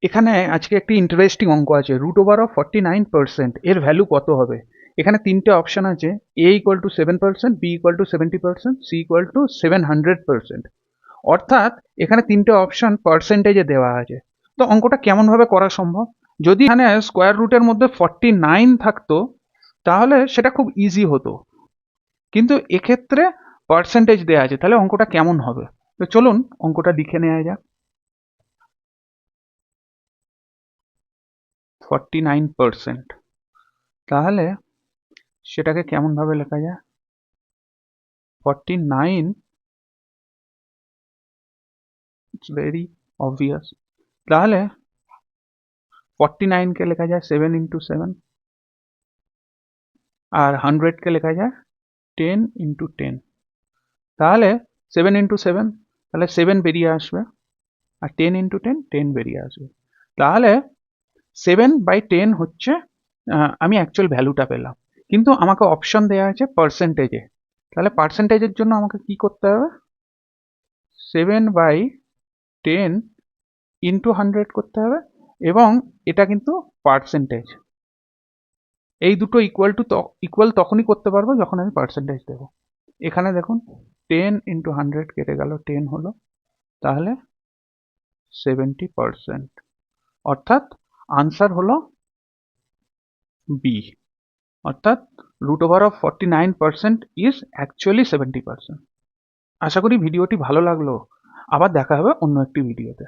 এখানে আজকে একটি ইন্টারেস্টিং অঙ্ক আছে, √49%, এর ভ্যালু কত হবে? এখানে তিনটে অপশন আছে, a equal to 7%, b equal to 70%, c equal to 700%। অর্থাৎ এখানে তিনটে অপশন পার্সেন্টেজে দেওয়া আছে। তো অঙ্কটা কেমনভাবে করা সম্ভব? যদি এখানে স্কোয়ার রুটের মধ্যে 49 থাকতো তাহলে সেটা খুব ইজি হতো, কিন্তু এক্ষেত্রে পার্সেন্টেজ দেওয়া আছে, তাহলে অঙ্কটা কেমন হবে? তো চলুন অঙ্কটা লিখে নেওয়া যাক। 49%, তাহলে সেটাকে কেমনভাবে লেখা যায়? 49, ইটস ভেরি অবভিয়াস। তাহলে 49 কে লেখা যায় 7 × 7, আর 100 কে লেখা যায় 10 × 10। তাহলে 7 × 7, তাহলে 7 বেরিয়ে আসবে, আর 10 × 10, 10 বেরিয়ে আসবে। তাহলে 7/10 হচ্ছে আমি অ্যাকচুয়াল ভ্যালুটা পেলাম, কিন্তু আমাকে অপশন দেওয়া আছে পার্সেন্টেজে। তাহলে পার্সেন্টেজের জন্য আমাকে কি করতে হবে? 7/10 × 100 করতে হবে, এবং এটা কিন্তু পার্সেন্টেজ। এই দুটো ইকুয়াল তখনই করতে পারবো যখন আমি পার্সেন্টেজ দেবো। এখানে দেখুন 10 × 100 কেটে গেল, 10 হলো, তাহলে 70%। অর্থাৎ আনসার হলো বি, অর্থাৎ √49% ইজ অ্যাকচুয়ালি 70%। আশা করি ভিডিওটি ভালো লাগলো। আবার দেখা হবে অন্য একটি ভিডিওতে।